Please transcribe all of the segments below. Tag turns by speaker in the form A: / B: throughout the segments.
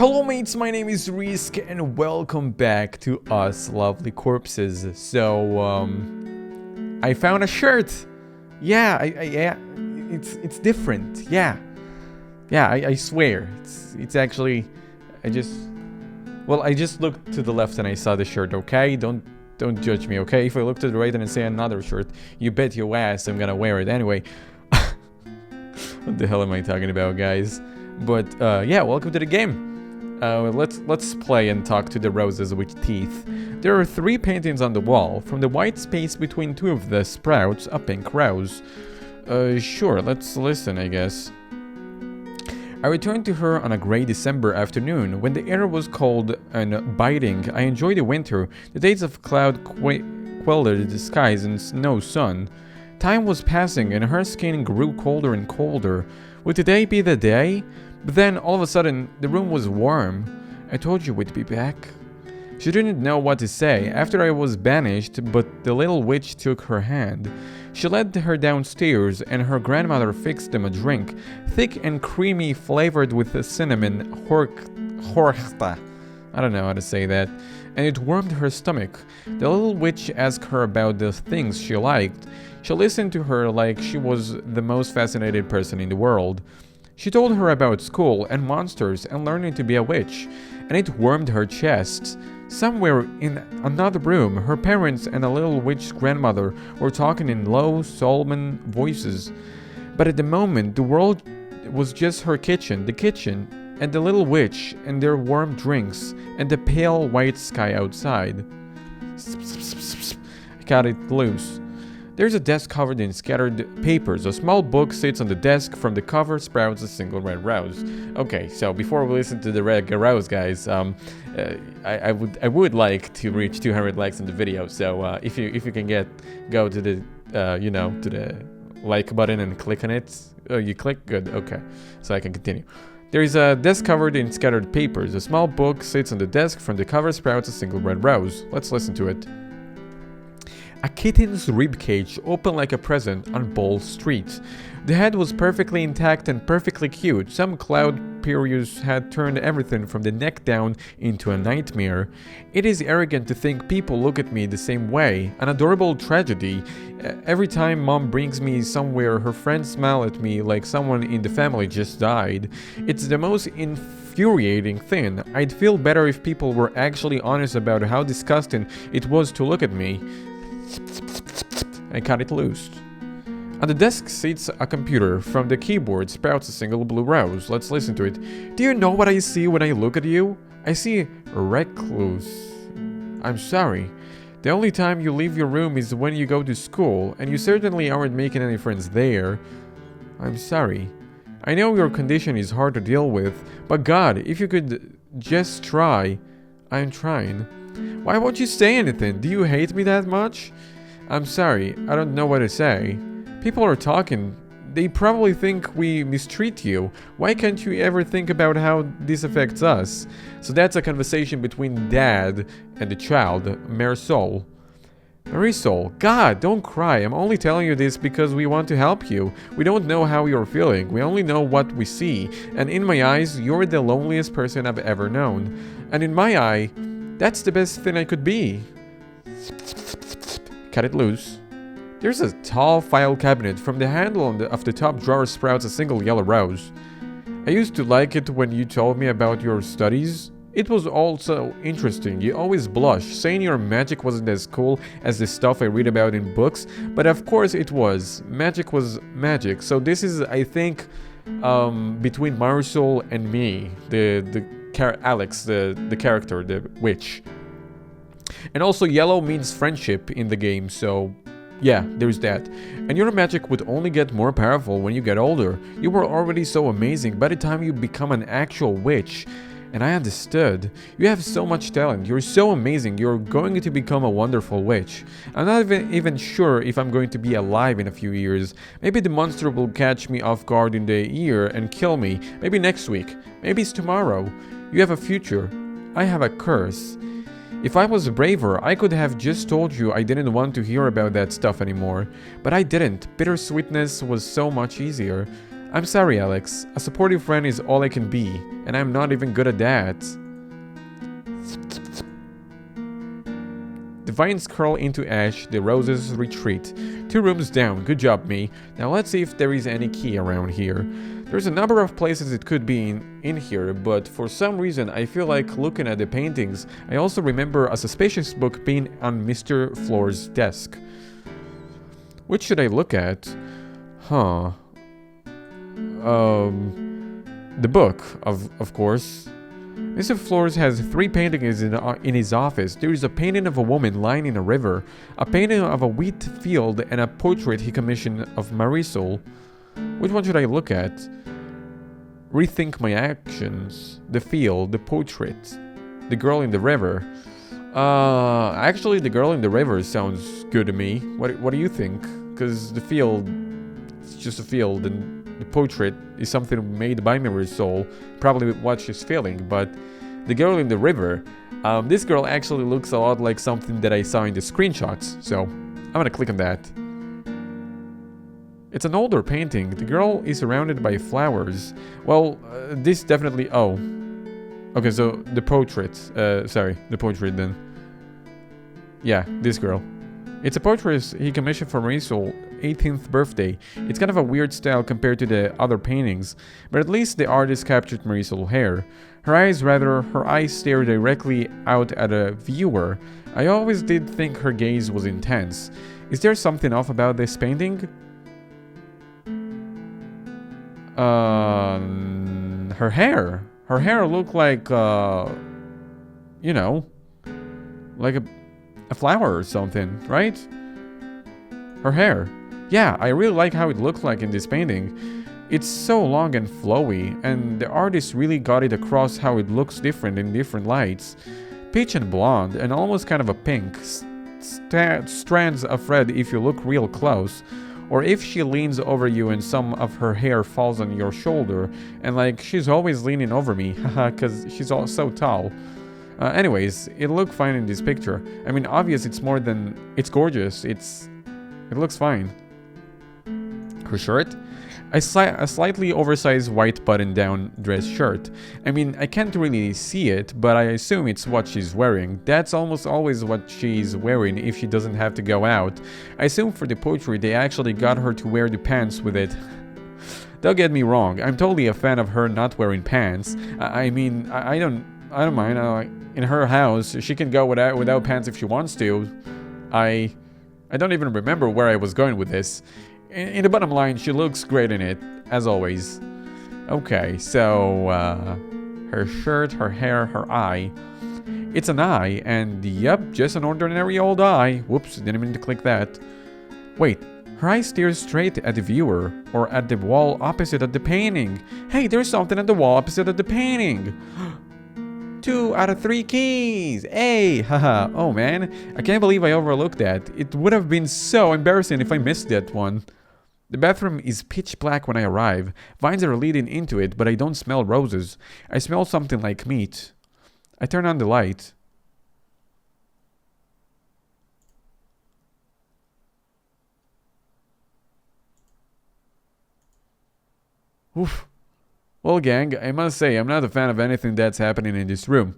A: Hello mates, my name is Risk and welcome back to Us Lovely Corpses. So, I found a shirt. Yeah, yeah, it's different. Yeah, I swear. It's actually, I just looked to the left and I saw the shirt, okay? Don't judge me, okay? If I look to the right and I see another shirt, you bet your ass I'm gonna wear it anyway. What the hell am I talking about, guys? But, yeah, welcome to the game. Let's play and talk to the roses with teeth. There are 3 paintings on the wall. From the white space between 2 of the sprouts, a pink rose. Sure, let's listen, I guess. I returned to her on a grey December afternoon, when the air was cold and biting. I enjoyed the winter, the days of cloud-quelled skies and no sun. Time was passing and her skin grew colder and colder. Would today be the day? But then, all of a sudden, the room was warm. I told you we'd be back. She didn't know what to say after I was banished, but the little witch took her hand. She led her downstairs, and her grandmother fixed them a drink, thick and creamy, flavored with a cinnamon horchta. I don't know how to say that. And it warmed her stomach. The little witch asked her about the things she liked. She listened to her like she was the most fascinated person in the world. She told her about school and monsters and learning to be a witch, and it warmed her chest. Somewhere in another room, her parents and a little witch grandmother were talking in low, solemn voices. But at the moment, the world was just her kitchen, the kitchen, and the little witch, and their warm drinks, and the pale white sky outside. I got it loose. There's a desk covered in scattered papers. A small book sits on the desk. From the cover sprouts a single red rose. Okay, so before we listen to the red rose, guys, I would like to reach 200 likes on the video. So if you can go to the to the like button and click on it. Oh, you click? Good. Okay, so I can continue. There is a desk covered in scattered papers. A small book sits on the desk. From the cover sprouts a single red rose. Let's listen to it. A kitten's ribcage opened like a present on Ball Street. The head was perfectly intact and perfectly cute. Some cloud periods had turned everything from the neck down into a nightmare. It is arrogant to think people look at me the same way. An adorable tragedy. Every time Mom brings me somewhere, her friends smile at me like someone in the family just died. It's the most infuriating thing. I'd feel better if people were actually honest about how disgusting it was to look at me. I cut it loose. On the desk sits a computer. From the keyboard sprouts a single blue rose. Let's listen to it. Do you know what I see when I look at you? I see a recluse. I'm sorry. The only time you leave your room is when you go to school, and you certainly aren't making any friends there. I'm sorry. I know your condition is hard to deal with, but God, if you could just try. I'm trying. Why won't you say anything? Do you hate me that much? I'm sorry, I don't know what to say. People are talking. They probably think we mistreat you. Why can't you ever think about how this affects us? So that's a conversation between Dad and the child, Marisol. Marisol, God, don't cry. I'm only telling you this because we want to help you. We don't know how you're feeling. We only know what we see. And in my eyes, you're the loneliest person I've ever known. And in my eye, that's the best thing I could be. Cut it loose. There's a tall file cabinet. From the handle of the top drawer sprouts a single yellow rose. I used to like it when you told me about your studies. It was also interesting. You always blush, saying your magic wasn't as cool as the stuff I read about in books, but of course it was. Magic was magic. So this is, I think, between Marisol and me, Alex, the character, the witch. And also yellow means friendship in the game, so yeah, there's that. And your magic would only get more powerful when you get older. You were already so amazing by the time you become an actual witch. And I understood. You have so much talent. You're so amazing. You're going to become a wonderful witch. I'm not even sure if I'm going to be alive in a few years. Maybe the monster will catch me off guard in the ear and kill me. Maybe next week. Maybe it's tomorrow. You have a future. I have a curse. If I was braver, I could have just told you I didn't want to hear about that stuff anymore. But I didn't. Bittersweetness was so much easier. I'm sorry, Alex. A supportive friend is all I can be, and I'm not even good at that. The vines curl into ash, the roses retreat. 2 rooms down, good job, me. Now let's see if there is any key around here. There's a number of places it could be in here, but for some reason I feel like looking at the paintings. I also remember a suspicious book being on Mr. Floor's desk. Which should I look at? Huh. The book, of course. Mr. Flores has 3 paintings in his office. There is a painting of a woman lying in a river, a painting of a wheat field, and a portrait he commissioned of Marisol. Which one should I look at? Rethink my actions. The field, the portrait, the girl in the river. Actually, the girl in the river sounds good to me. What do you think? Because the field, it's just a field, and the portrait is something made by Marisol, probably what she's feeling. But the girl in the river, this girl actually looks a lot like something that I saw in the screenshots, so I'm gonna click on that. It's an older painting. The girl is surrounded by flowers. Well, this definitely... Oh. Okay, so the portrait. Sorry, the portrait then. Yeah, this girl. It's a portrait he commissioned for Marisol's 18th birthday. It's kind of a weird style compared to the other paintings, but at least the artist captured Marisol's hair. Her eyes stare directly out at a viewer. I always did think her gaze was intense. Is there something off about this painting? Her hair. Her hair looked like, you know, like a flower or something, right? Her hair. Yeah, I really like how it looks like in this painting. It's so long and flowy, and the artist really got it across how it looks different in different lights. Peach and blonde, and almost kind of a pink. Strands of red if you look real close. Or if she leans over you and some of her hair falls on your shoulder, and like she's always leaning over me, haha, cause she's all so tall. Anyways, it looked fine in this picture. I mean, obvious it's more than... It's gorgeous, it looks fine. Her shirt? A slightly oversized white button-down dress shirt. I mean, I can't really see it, but I assume it's what she's wearing. That's almost always what she's wearing if she doesn't have to go out. I assume for the portrait they actually got her to wear the pants with it. Don't get me wrong, I'm totally a fan of her not wearing pants. I mean, I don't mind. In her house, she can go without pants if she wants to. I don't even remember where I was going with this. In the bottom line, she looks great in it, as always. Okay, so, her shirt, her hair, her eye. It's an eye, and yep, just an ordinary old eye. Whoops, didn't mean to click that. Wait, her eye stares straight at the viewer, or at the wall opposite of the painting. Hey, there's something at the wall opposite of the painting. 2 out of 3 keys! Hey! Haha. Oh man, I can't believe I overlooked that. It would have been so embarrassing if I missed that one. The bathroom is pitch black when I arrive. Vines are leading into it, but I don't smell roses. I smell something like meat. I turn on the light. Oof. Well, gang, I must say, I'm not a fan of anything that's happening in this room.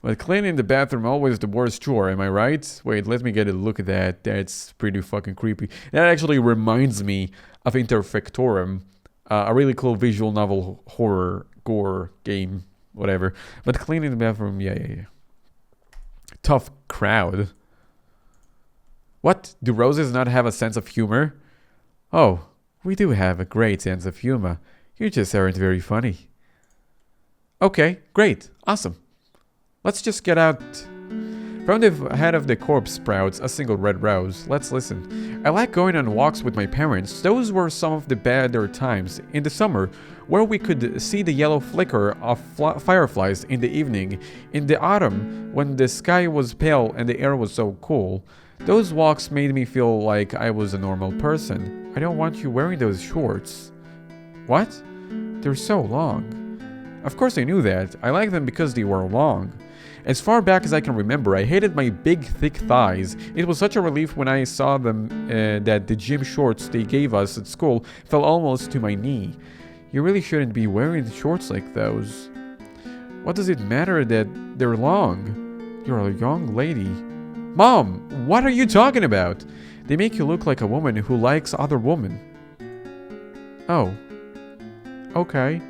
A: But cleaning the bathroom always the worst chore, am I right? Wait, let me get a look at that. That's pretty fucking creepy. That actually reminds me of Interfectorum, a really cool visual novel horror gore game, whatever. But cleaning the bathroom, yeah. Tough crowd. What? Do roses not have a sense of humor? Oh, we do have a great sense of humor. You just aren't very funny. Okay, great, awesome. Let's just get out. From the head of the corpse sprouts a single red rose. Let's listen. I like going on walks with my parents. Those were some of the better times. In the summer, where we could see the yellow flicker of fireflies in the evening. In the autumn, when the sky was pale and the air was so cool. Those walks made me feel like I was a normal person. I don't want you wearing those shorts. What? They're so long. Of course I knew that. I like them because they were long. As far back as I can remember, I hated my big, thick thighs. It was such a relief when I saw them that the gym shorts they gave us at school fell almost to my knee. You really shouldn't be wearing shorts like those. What does it matter that they're long? You're a young lady. Mom, what are you talking about? They make you look like a woman who likes other women. Oh. Okay.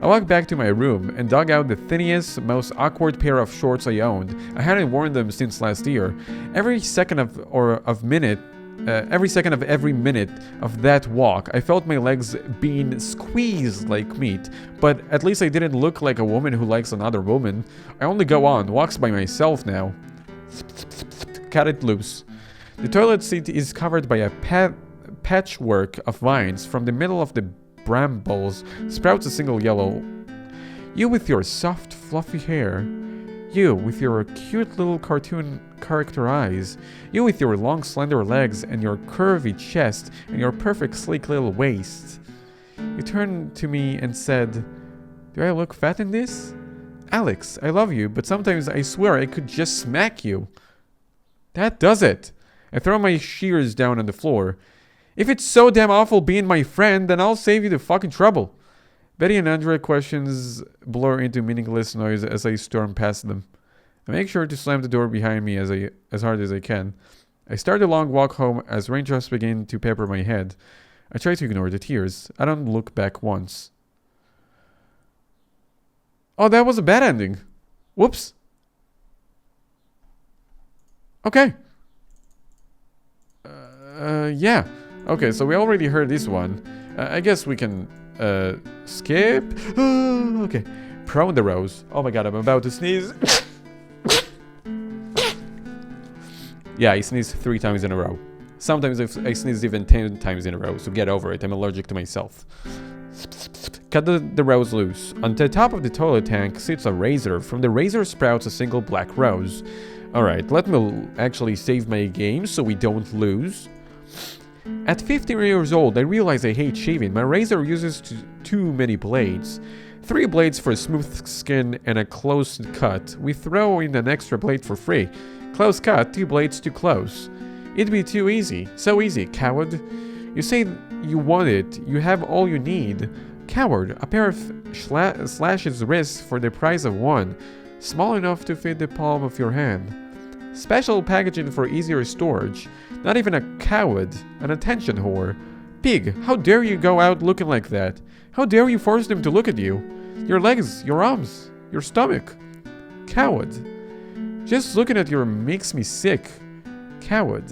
A: I walked back to my room and dug out the thinnest, most awkward pair of shorts I owned. I hadn't worn them since last year. Every second of every minute of that walk, I felt my legs being squeezed like meat. But at least I didn't look like a woman who likes another woman. I only go on walks by myself now. Cut it loose. The toilet seat is covered by a patchwork of vines. From the middle of the brambles sprouts a single yellow. You with your soft, fluffy hair. You with your cute little cartoon character eyes. You with your long, slender legs and your curvy chest and your perfect, sleek little waist. You turned to me and said, "Do I look fat in this? Alex, I love you, but sometimes I swear I could just smack you." That does it. I throw my shears down on the floor. If it's so damn awful being my friend, then I'll save you the fucking trouble. Betty and Andrea questions blur into meaningless noise as I storm past them. I make sure to slam the door behind me as hard as I can. I start the long walk home as raindrops begin to pepper my head. I try to ignore the tears. I don't look back once. Oh, that was a bad ending. Whoops. Okay. Yeah. Okay, so we already heard this one. I guess we can skip. Okay. Prone the rose. Oh my god, I'm about to sneeze. Yeah, I sneezed 3 times in a row. Sometimes I sneeze even 10 times in a row, so get over it. I'm allergic to myself. Cut the rose loose. On the top of the toilet tank sits a razor. From the razor sprouts a single black rose. Alright, let me actually save my game so we don't lose. At 15 years old, I realize I hate shaving. My razor uses too many blades. 3 blades for smooth skin and a close cut. We throw in an extra blade for free. Close cut, 2 blades too close. It'd be too easy. So easy, coward. You say you want it. You have all you need. Coward, a pair of slashes wrists for the price of 1. Small enough to fit the palm of your hand. Special packaging for easier storage. Not even a coward, an attention whore. Pig, how dare you go out looking like that? How dare you force them to look at you? Your legs, your arms, your stomach. Coward. Just looking at you makes me sick. Coward.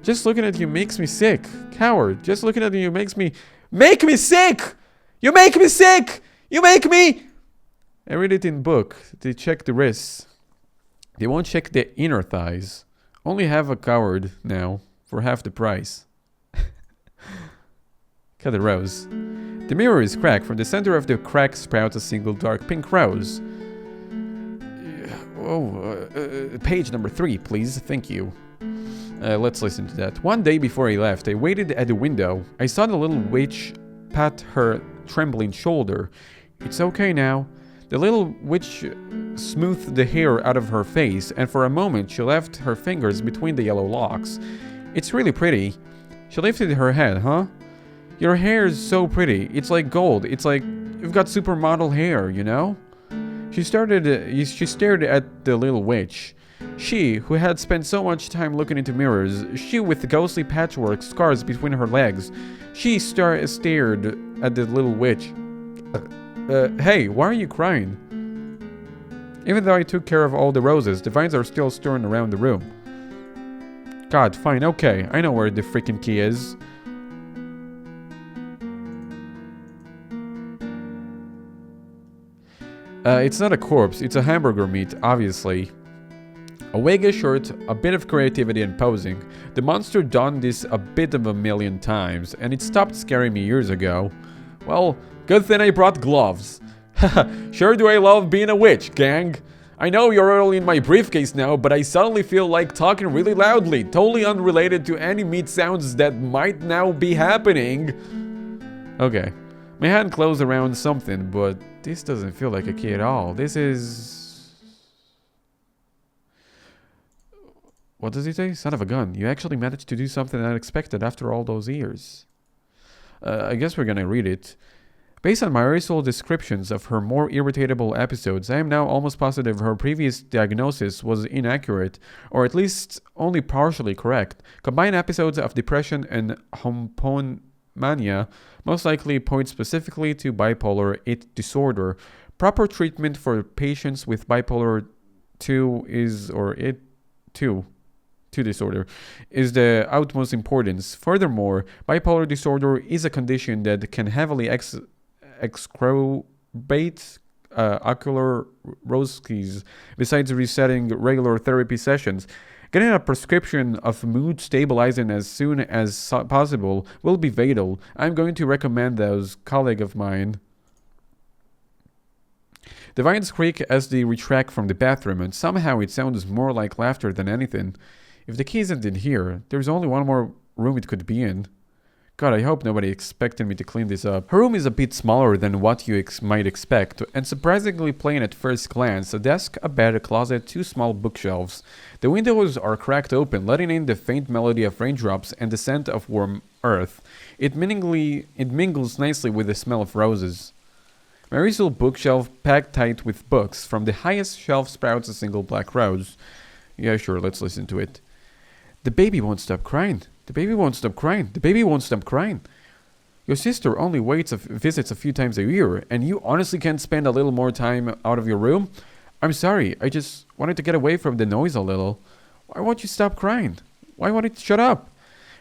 A: Just looking at you makes me sick. Coward. Just looking at you makes me... Make me sick! You make me sick! You make me... I read it in book. They check the wrists. They won't check the inner thighs. Only have a coward now for half the price. Cut the rose. The mirror is cracked. From the center of the crack sprouts a single dark pink rose. Page number 3, please. Thank you. Let's listen to that. One day before I left, I waited at the window. I saw the little witch pat her trembling shoulder. It's okay now. The little witch smoothed the hair out of her face, and for a moment she left her fingers between the yellow locks. It's really pretty. She lifted her head, huh? Your hair is so pretty. It's like gold. It's like you've got supermodel hair, you know? She stared at the little witch. She, who had spent so much time looking into mirrors, she with the ghostly patchwork scars between her legs, she stared at the little witch. Hey, why are you crying? Even though I took care of all the roses, the vines are still stirring around the room. God, fine, okay, I know where the freaking key is. It's not a corpse, it's a hamburger meat, obviously. A wig, a shirt, a bit of creativity and posing. The monster done this a bit of a million times, and it stopped scaring me years ago. Well, good thing I brought gloves. Haha, sure do I love being a witch, gang. I know you're only in my briefcase now, but I suddenly feel like talking really loudly, totally unrelated to any meat sounds that might now be happening. Okay. My hand closed around something, but this doesn't feel like a key at all. This is... What does he say? Son of a gun. You actually managed to do something unexpected after all those years. I guess we're gonna read it. Based on my recent descriptions of her more irritable episodes, I am now almost positive her previous diagnosis was inaccurate, or at least only partially correct. Combined episodes of depression and hypomania most likely point specifically to bipolar it disorder. Proper treatment for patients with bipolar 2 is, or it 2 disorder is the utmost importance. Furthermore, bipolar disorder is a condition that can heavily exacerbate ocular rosques. Besides resetting regular therapy sessions, getting a prescription of mood stabilizing as soon as possible will be vital. I'm going to recommend those colleague of mine. The vines creak as they retract from the bathroom, and somehow it sounds more like laughter than anything. If the key isn't in here, there's only one more room it could be in. God, I hope nobody expected me to clean this up. Her room is a bit smaller than what you might expect, and surprisingly plain at first glance. A desk, a bed, a closet, 2 small bookshelves. The windows are cracked open, letting in the faint melody of raindrops and the scent of warm earth. It mingles nicely with the smell of roses. My recent bookshelf, packed tight with books. From the highest shelf sprouts a single black rose. Yeah, sure, let's listen to it. The baby won't stop crying. The baby won't stop crying. The baby won't stop crying. Your sister only visits a few times a year, and you honestly can't spend a little more time out of your room? I'm sorry, I just wanted to get away from the noise a little. Why won't you stop crying? Why won't it shut up?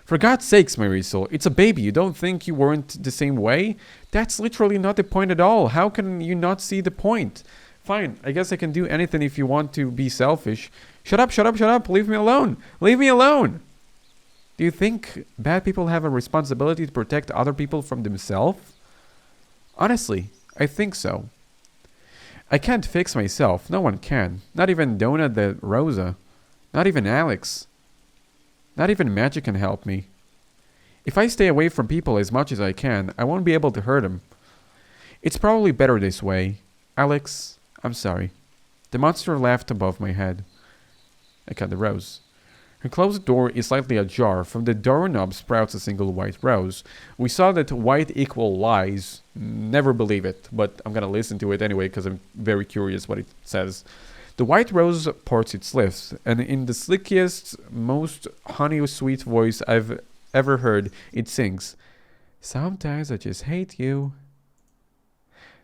A: For God's sakes, Marisol, it's a baby. You don't think you weren't the same way? That's literally not the point at all. How can you not see the point? Fine, I guess I can do anything if you want to be selfish. Shut up, shut up, shut up. Leave me alone. Leave me alone. Do you think bad people have a responsibility to protect other people from themselves? Honestly, I think so. I can't fix myself. No one can. Not even Donna the Rosa. Not even Alex. Not even magic can help me. If I stay away from people as much as I can, I won't be able to hurt them. It's probably better this way. Alex, I'm sorry. The monster laughed above my head. I cut the rose. Her closed door is slightly ajar. From the doorknob sprouts a single white rose. We saw that white equal lies. Never believe it, but I'm gonna listen to it anyway because I'm very curious what it says. The white rose parts its lips, and in the slickiest, most honey-sweet voice I've ever heard, it sings, "Sometimes I just hate you."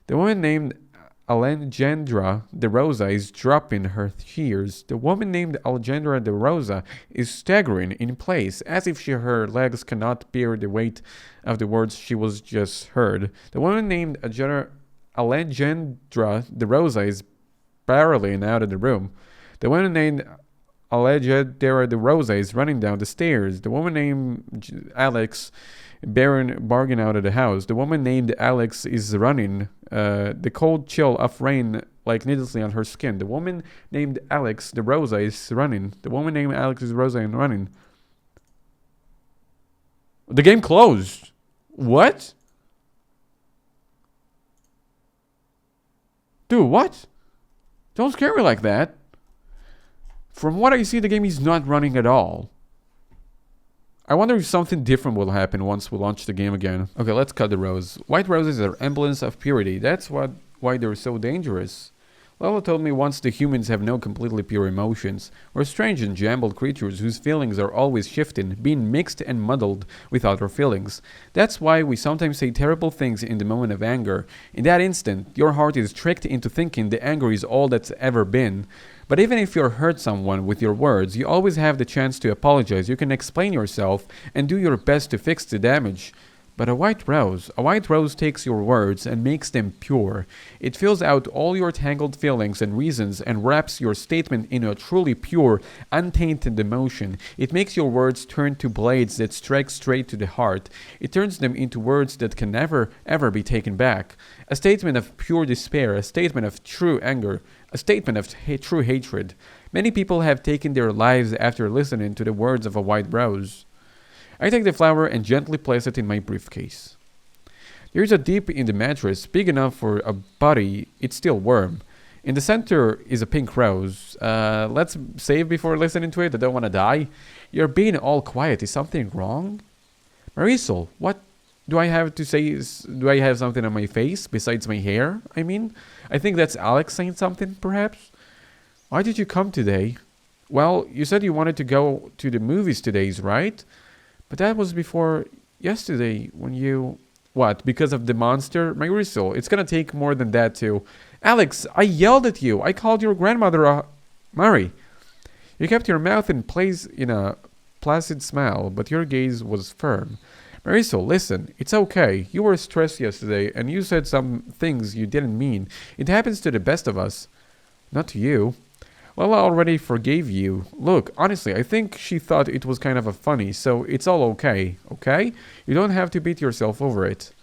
A: The woman named Alejandra de Rosa is dropping her tears. The woman named Alejandra de Rosa is staggering in place, as if her legs cannot bear the weight of the words she was just heard. The woman named Alejandra de Rosa is barreling out of the room. The woman named Alejandra de Rosa is running down the stairs. The woman named Alex barging out of the house. The woman named Alex is running. The cold chill of rain like needlessly on her skin. The woman named Alex de Rosa is running. The woman named Alex de Rosa is running. The game closed. What? Dude, what? Don't scare me like that. From what I see, the game is not running at all. I wonder if something different will happen once we launch the game again. Okay, let's cut the rose. White roses are emblems of purity. That's why they're so dangerous. Lola told me once the humans have no completely pure emotions. We're strange and jumbled creatures whose feelings are always shifting, being mixed and muddled with other feelings. That's why we sometimes say terrible things in the moment of anger. In that instant, your heart is tricked into thinking the anger is all that's ever been. But even if you hurt someone with your words, you always have the chance to apologize. You can explain yourself and do your best to fix the damage. But a white rose takes your words and makes them pure. It fills out all your tangled feelings and reasons and wraps your statement in a truly pure, untainted emotion. It makes your words turn to blades that strike straight to the heart. It turns them into words that can never, ever be taken back. A statement of pure despair, a statement of true anger, a statement of true hatred. Many people have taken their lives after listening to the words of a white rose. I take the flower and gently place it in my briefcase. There is a dip in the mattress, big enough for a body. It's still warm. In the center is a pink rose. Let's save before listening to it. I don't want to die. You're being all quiet. Is something wrong? Marisol, what do I have to say? Do I have something on my face besides my hair? I mean, I think that's Alex saying something, perhaps. Why did you come today? Well, you said you wanted to go to the movies today, right? But that was before yesterday when you... What? Because of the monster? Marisol, it's gonna take more than that too. Alex, I yelled at you. I called your grandmother a... Mary. You kept your mouth in place in a placid smile, but your gaze was firm. Marisol, listen, it's okay. You were stressed yesterday, and you said some things you didn't mean. It happens to the best of us. Not to you. Well, I already forgave you. Look, honestly, I think she thought it was kind of a funny, so it's all okay, okay? You don't have to beat yourself over it.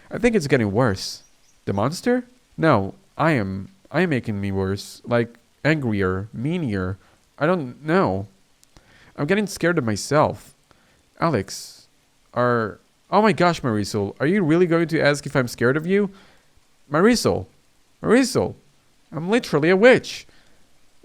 A: I think it's getting worse. The monster? No, I am making me worse. Like, angrier, meaner. I don't know. I'm getting scared of myself. Alex, oh my gosh, Marisol, are you really going to ask if I'm scared of you? Marisol, I'm literally a witch.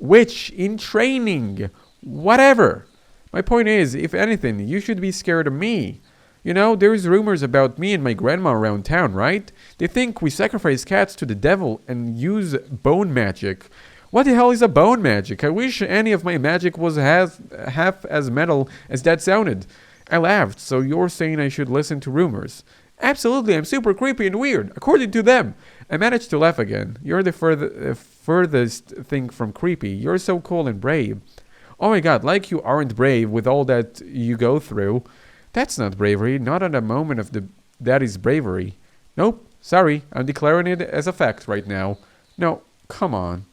A: Witch in training. Whatever. My point is, if anything, you should be scared of me. You know, there's rumors about me and my grandma around town, right? They think we sacrifice cats to the devil and use bone magic. What the hell is a bone magic? I wish any of my magic was half as metal as that sounded. I laughed, so you're saying I should listen to rumors. Absolutely, I'm super creepy and weird, according to them. I managed to laugh again. You're the furthest thing from creepy. You're so cool and brave. Oh my god, like you aren't brave with all that you go through. That's not bravery, not at a moment of that is bravery. Nope, sorry, I'm declaring it as a fact right now. No, come on.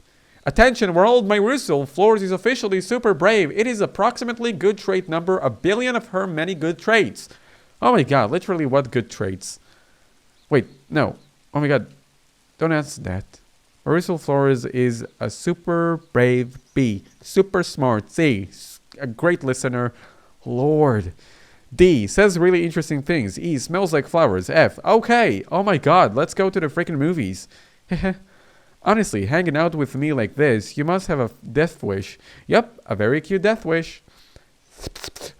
A: Attention world, my Marisol Flores is officially super brave. It is approximately good trait number 1 billion of her many good traits. Oh my god, literally what good traits? Wait, no. Oh my god, don't ask that. Marisol Flores is a super brave B. Super smart C. A great listener. Lord. D. Says really interesting things. E. Smells like flowers. F. Okay. Oh my god, let's go to the freaking movies. Honestly, hanging out with me like this, you must have a death wish. Yep, a very cute death wish.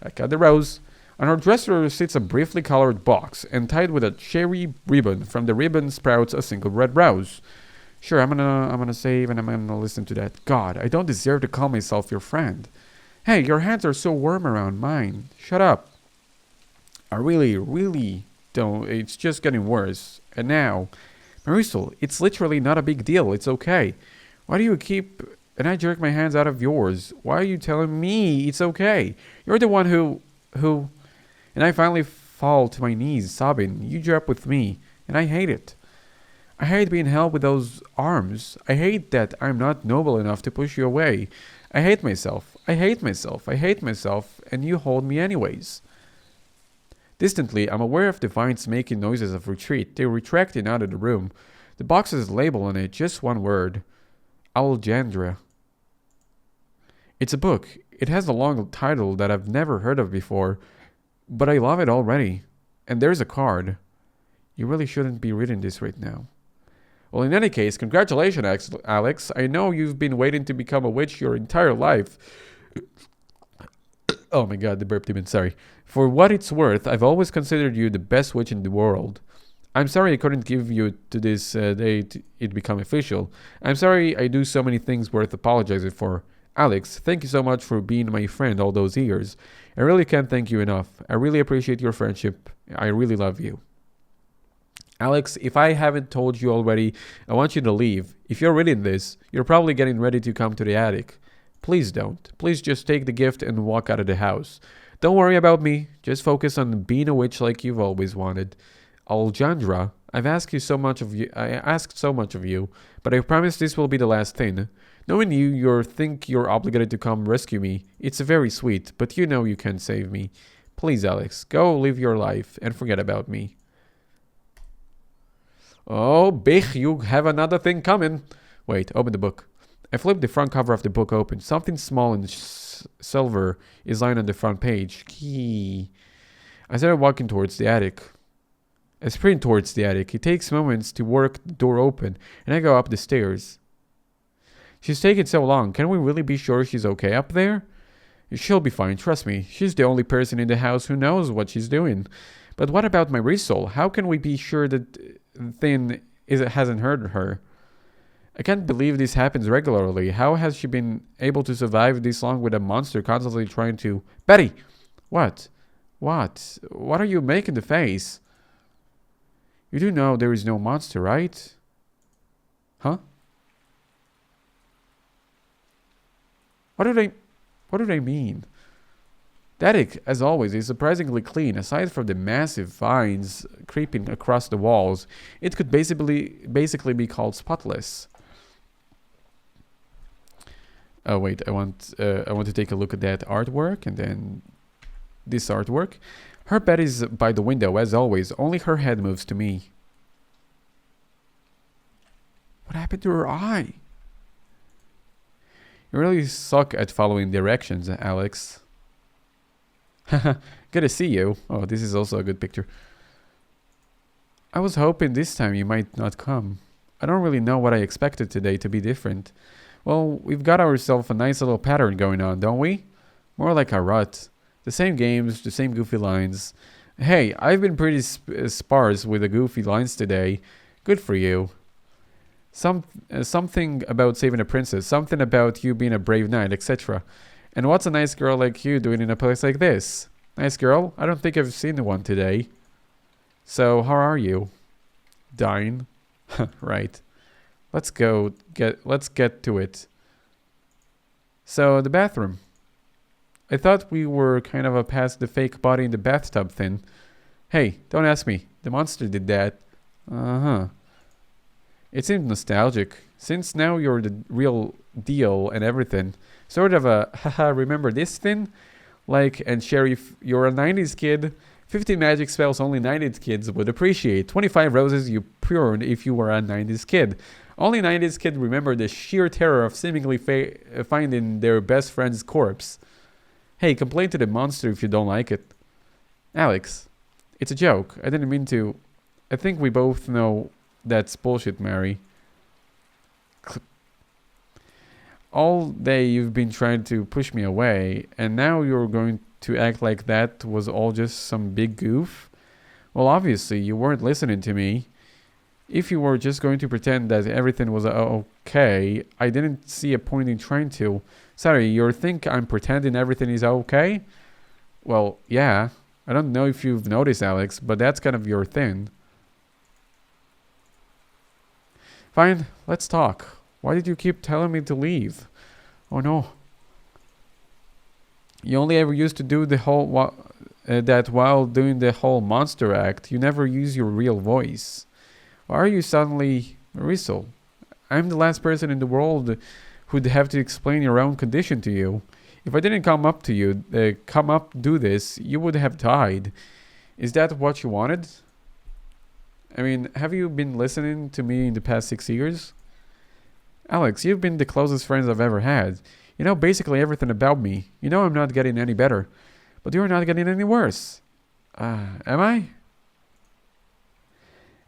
A: I got the rose. On her dresser sits a briefly colored box, and tied with a cherry ribbon. From the ribbon sprouts a single red rose. Sure, I'm gonna save and I'm gonna listen to that. God, I don't deserve to call myself your friend. Hey, your hands are so warm around mine. Shut up. I really don't. It's just getting worse. And now, Marisol, it's literally not a big deal. It's okay. Why do you keep... And I jerk my hands out of yours. Why are you telling me it's okay? You're the one who... And I finally fall to my knees, sobbing. You drop with me, and I hate it. I hate being held with those arms. I hate that I'm not noble enough to push you away. I hate myself. I hate myself. I hate myself, and you hold me anyways. Distantly, I'm aware of the vines making noises of retreat. They're retracting out of the room. The box has a label on it, just one word. Alejandra. It's a book. It has a long title that I've never heard of before, but I love it already. And there's a card. You really shouldn't be reading this right now. Well, in any case, congratulations, Alex. I know you've been waiting to become a witch your entire life. Oh my god, the burp demon, sorry. For what it's worth, I've always considered you the best witch in the world. I'm sorry I couldn't give you to this date it become official. I'm sorry I do so many things worth apologizing for. Alex, thank you so much for being my friend all those years. I really can't thank you enough. I really appreciate your friendship. I really love you. Alex, if I haven't told you already, I want you to leave. If you're reading this, you're probably getting ready to come to the attic. Please don't. Please just take the gift and walk out of the house. Don't worry about me. Just focus on being a witch like you've always wanted. Alejandra, I asked so much of you, but I promise this will be the last thing. Knowing you think you're obligated to come rescue me. It's very sweet, but you know you can't save me. Please, Alex, go live your life and forget about me. Oh, Bich, you have another thing coming. Wait, open the book. I flipped the front cover of the book open. Something small and silver is lying on the front page. Key. I started walking towards the attic. I sprint towards the attic. It takes moments to work the door open, and I go up the stairs. She's taking so long. Can we really be sure she's okay up there? She'll be fine, trust me. She's the only person in the house who knows what she's doing. But what about my Rizal? How can we be sure that hasn't hurt her? I can't believe this happens regularly. How has she been able to survive this long with a monster constantly trying to... Betty! What? What? What are you making the face? You do know there is no monster, right? Huh? What do they mean? The attic, as always, is surprisingly clean. Aside from the massive vines creeping across the walls, it could basically be called spotless. Oh wait, I want to take a look at that artwork and then this artwork. Her bed is by the window, as always. Only her head moves to me. What happened to her eye? You really suck at following directions, Alex. Haha, good to see you. Oh, this is also a good picture. I was hoping this time you might not come. I don't really know what I expected today to be different. Well, we've got ourselves a nice little pattern going on, don't we? More like a rut. The same games, the same goofy lines. Hey, I've been pretty sparse with the goofy lines today. Good for you. Something about saving a princess, something about you being a brave knight, etc. And what's a nice girl like you doing in a place like this? Nice girl? I don't think I've seen one today. So, how are you? Dying? Right. Let's get to it. So, the bathroom. I thought we were kind of a past the fake body in the bathtub thing. Hey, don't ask me. The monster did that. Uh-huh. It seemed nostalgic. Since now you're the real deal and everything. Sort of a, haha, remember this thing? Like, and Sheriff, you're a 90s kid. 50 magic spells only 90s kids would appreciate. 25 roses you poured if you were a 90s kid. Only 90s kids remember the sheer terror of seemingly finding their best friend's corpse. Hey, complain to the monster if you don't like it. Alex, it's a joke. I didn't mean to. I think we both know that's bullshit, Mary. All day you've been trying to push me away, and now you're going to act like that was all just some big goof? Well, obviously, you weren't listening to me. If you were just going to pretend that everything was okay, I didn't see a point in trying to. Sorry, you think I'm pretending everything is okay? Well, yeah. I don't know if you've noticed, Alex, but that's kind of your thing. Fine, let's talk. Why did you keep telling me to leave? Oh no. You only ever used to do the whole that while doing the whole monster act. You never use your real voice. Why are you suddenly Rizal? I'm the last person in the world who'd have to explain your own condition to you. If I didn't come up to you, do this, you would have died. Is that what you wanted? I mean, have you been listening to me in the past 6 years? Alex, you've been the closest friends I've ever had. You know basically everything about me. You know I'm not getting any better. But you're not getting any worse. Am I?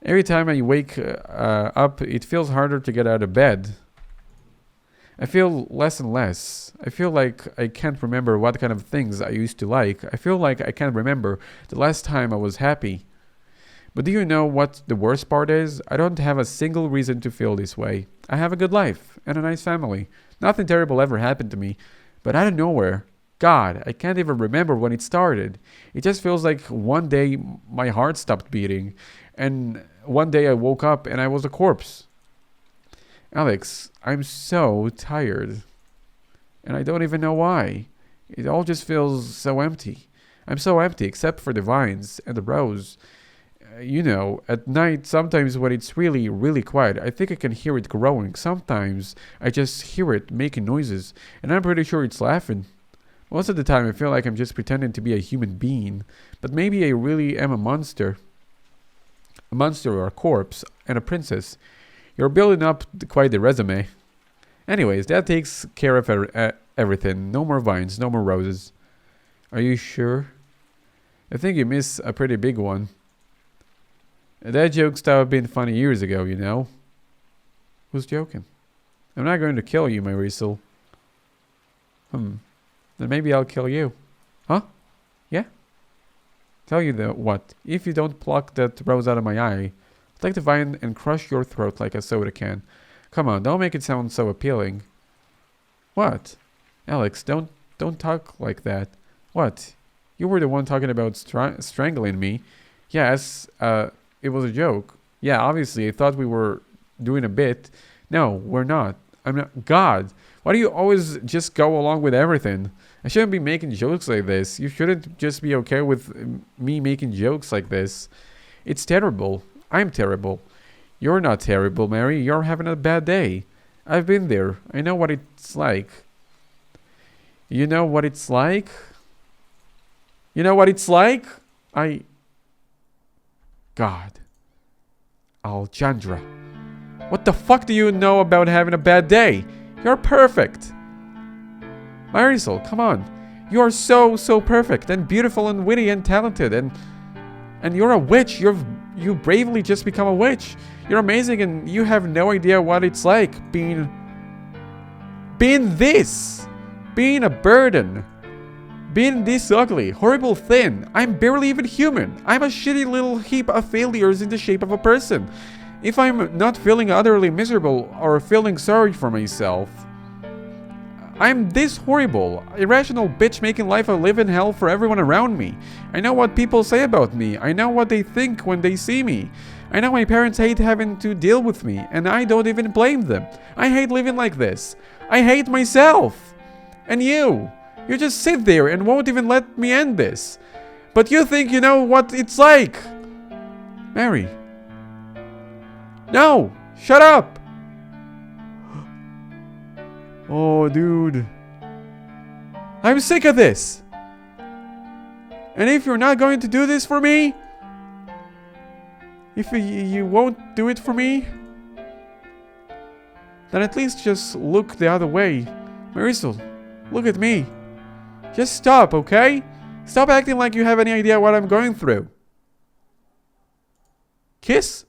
A: Every time I wake up, it feels harder to get out of bed. I feel less and less. I feel like I can't remember what kind of things I used to like. I feel like I can't remember the last time I was happy. But do you know what the worst part is? I don't have a single reason to feel this way. I have a good life and a nice family. Nothing terrible ever happened to me. But out of nowhere, God, I can't even remember when it started. It just feels like one day my heart stopped beating. And one day I woke up and I was a corpse. Alex, I'm so tired. And I don't even know why. It all just feels so empty. I'm so empty except for the vines and the rose. You know, at night, sometimes when it's really, really quiet, I think I can hear it growing. Sometimes I just hear it making noises, and I'm pretty sure it's laughing. Most of the time, I feel like I'm just pretending to be a human being, but maybe I really am a monster. A monster or a corpse, and a princess. You're building up quite the resume. Anyways, that takes care of everything. No more vines, no more roses. Are you sure? I think you miss a pretty big one. That joke stopped being funny years ago, you know. Who's joking? I'm not going to kill you, my Riesel. Then maybe I'll kill you. Huh? Yeah? Tell you what, if you don't pluck that rose out of my eye, I'll take the vine and crush your throat like a soda can. Come on, don't make it sound so appealing. What? Alex, don't talk like that. What? You were the one talking about strangling me. Yes, it was a joke. Yeah, obviously, I thought we were doing a bit. No, we're not. I'm not. God, why do you always just go along with everything? I shouldn't be making jokes like this. You shouldn't just be okay with me making jokes like this. It's terrible. I'm terrible. You're not terrible, Mary. You're having a bad day. I've been there. I know what it's like. You know what it's like? You know what it's like? God. Aljandra. What the fuck do you know about having a bad day? You're perfect. Marisol, come on. You are so perfect and beautiful and witty and talented and you're a witch. You bravely just become a witch. You're amazing and you have no idea what it's like being this. Being a burden. Being this ugly, horrible thing. I'm barely even human. I'm a shitty little heap of failures in the shape of a person. If I'm not feeling utterly miserable or feeling sorry for myself, I'm this horrible, irrational bitch making life a living hell for everyone around me. I know what people say about me. I know what they think when they see me. I know my parents hate having to deal with me, and I don't even blame them. I hate living like this. I hate myself. And you just sit there and won't even let me end this. But you think you know what it's like. Mary. No! Shut up! Oh, dude. I'm sick of this. And if you're not going to do this for me, if you won't do it for me, then at least just look the other way. Marisol, look at me. Just stop, okay? Stop acting like you have any idea what I'm going through. Kiss?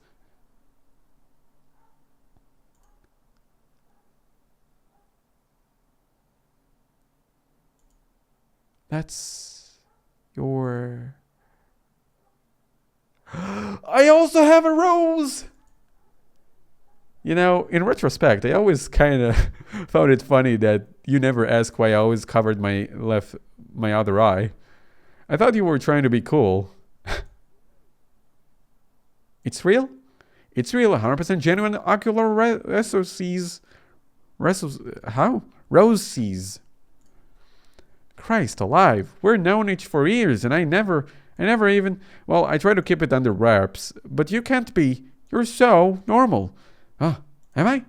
A: That's your... I also have a rose! You know, in retrospect, I always kind of found it funny that you never asked why I always covered my other eye. I thought you were trying to be cool. It's real? It's real, 100% genuine ocular roses. How? Roses. Christ alive, we're known each for years, and I never even, well, I try to keep it under wraps, but you can't be. You're so normal. Huh, am I?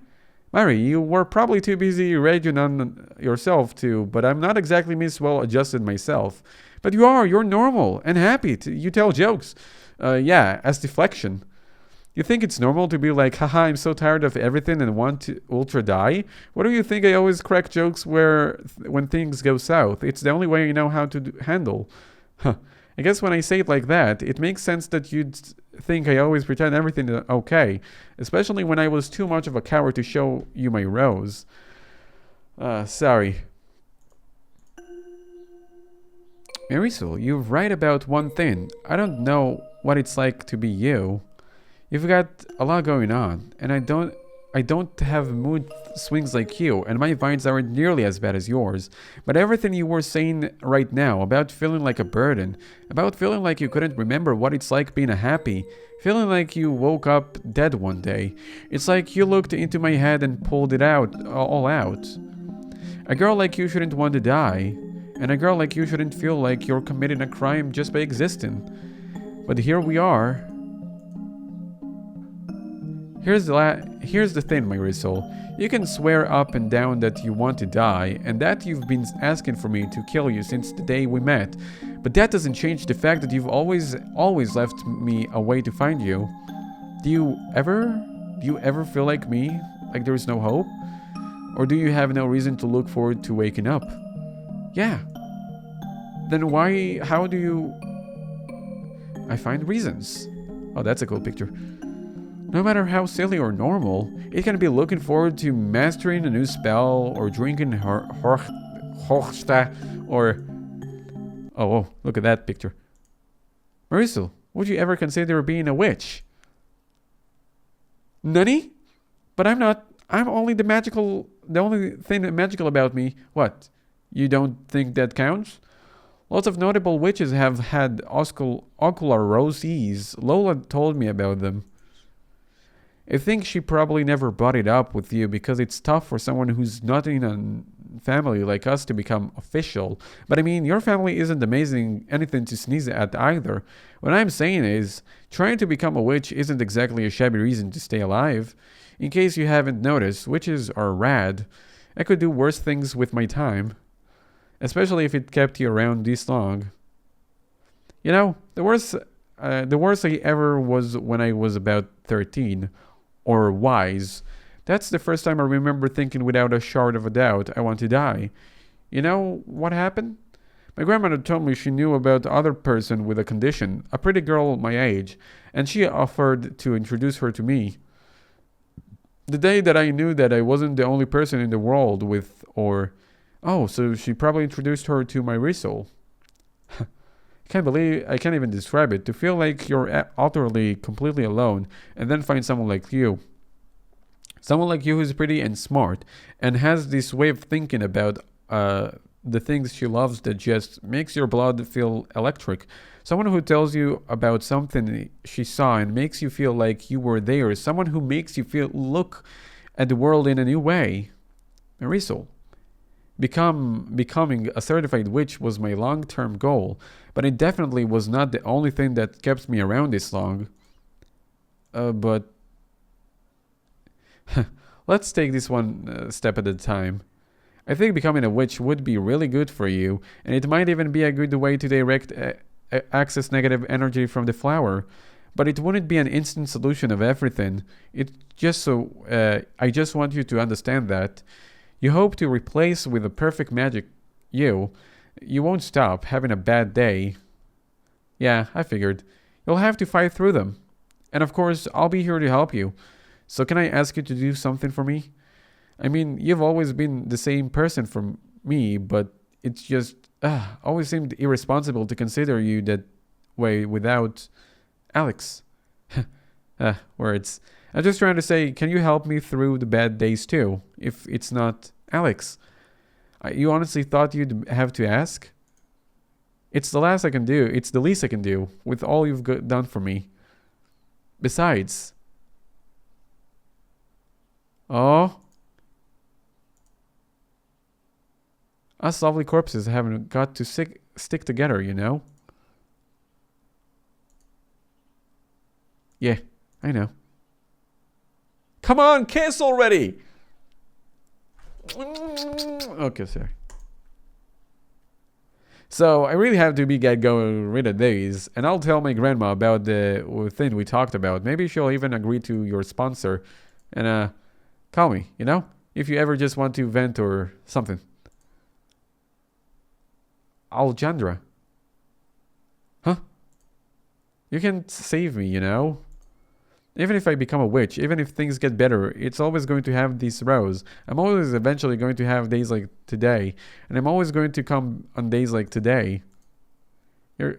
A: Mary, you were probably too busy raging on yourself too, but I'm not exactly Miss Well-Adjusted myself. But you're normal and happy. You tell jokes. Yeah, as deflection. You think it's normal to be like, haha, I'm so tired of everything and want to ultra die? What do you think I always crack jokes when things go south? It's the only way I know how to handle. Huh. I guess when I say it like that, it makes sense that you'd think I always pretend everything is okay, especially when I was too much of a coward to show you my rose. Sorry. Marisol, you're right about one thing. I don't know what it's like to be you. You've got a lot going on, and I don't have mood swings like you, and my vines aren't nearly as bad as yours. But everything you were saying right now about feeling like a burden, about feeling like you couldn't remember what it's like being happy, feeling like you woke up dead one day, it's like you looked into my head and pulled it all out. A girl like you shouldn't want to die, and a girl like you shouldn't feel like you're committing a crime just by existing. But here we are. Here's the thing, my Marisol. You can swear up and down that you want to die, and that you've been asking for me to kill you since the day we met. But that doesn't change the fact that you've always left me a way to find you. Do you ever feel like me? Like there's no hope? Or do you have no reason to look forward to waking up? Yeah. Then how do you... I find reasons. Oh, that's a cool picture. No matter how silly or normal, it can be looking forward to mastering a new spell or drinking Hochsta or... Oh, look at that picture. Marisol, would you ever consider being a witch? Nutty? But I'm not. I'm only the only thing that magical about me. What? You don't think that counts? Lots of notable witches have had ocular roses. Lola told me about them. I think she probably never brought it up with you because it's tough for someone who's not in a family like us to become official. But I mean, your family isn't anything to sneeze at either. What I'm saying is, trying to become a witch isn't exactly a shabby reason to stay alive. In case you haven't noticed, witches are rad. I could do worse things with my time. Especially if it kept you around this long. You know, the worst I ever was when I was about 13. Or wise. That's the first time I remember thinking without a shard of a doubt, I want to die. You know what happened? My grandmother told me she knew about the other person with a condition, a pretty girl my age, and she offered to introduce her to me. The day that I knew that I wasn't the only person in the world with, oh, so she probably introduced her to my Marisol. I can't even describe it. To feel like you're utterly, completely alone, and then find someone like you. Someone like you who's pretty and smart, and has this way of thinking about the things she loves that just makes your blood feel electric. Someone who tells you about something she saw and makes you feel like you were there. Someone who makes you look at the world in a new way. Marisol. Becoming a certified witch was my long-term goal, but it definitely was not the only thing that kept me around this long. But let's take this one step at a time. I think becoming a witch would be really good for you, and it might even be a good way to direct access negative energy from the flower. But it wouldn't be an instant solution of everything. I just want you to understand that. You hope to replace with a perfect magic you won't stop having a bad day. Yeah, I figured. You'll have to fight through them. And of course, I'll be here to help you. So can I ask you to do something for me? I mean, you've always been the same person for me, but it's just always seemed irresponsible to consider you that way without Alex. Words. I'm just trying to say, can you help me through the bad days too, if it's not Alex? You honestly thought you'd have to ask? It's the least I can do. It's the least I can do with all you've done for me. Besides... Oh? Us lovely corpses haven't got to stick together, you know? Yeah, I know. Come on, kiss already! Okay, sorry. So, I really have to get going rid of these, and I'll tell my grandma about the thing we talked about. Maybe she'll even agree to your sponsor, and call me, you know? If you ever just want to vent or something. Alejandra. Huh? You can save me, you know? Even if I become a witch, even if things get better, it's always going to have these rows. I'm always eventually going to have days like today. And I'm always going to come on days like today. And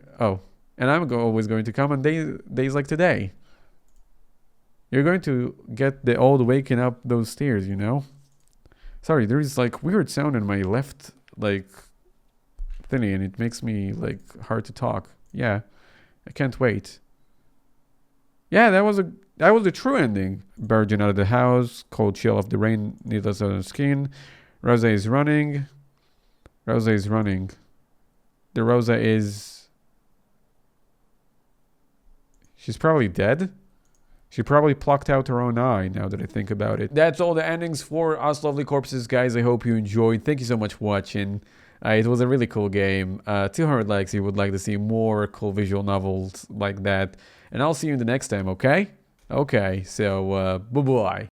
A: I'm always going to come on days like today. You're going to get the old waking up those stairs, you know? Sorry, there's like weird sound in my left, like, thingy, and it makes me, like, hard to talk. Yeah, I can't wait. Yeah, that was the true ending. Virgin out of the house, cold chill of the rain needles on the skin. Rosa is running. The Rosa is... She's probably dead. She probably plucked out her own eye, now that I think about it. That's all the endings for Us Lovely Corpses, guys. I hope you enjoyed. Thank you so much for watching. It was a really cool game. 200 likes if you would like to see more cool visual novels like that. And I'll see you in the next time, okay? Okay, so, bye-bye.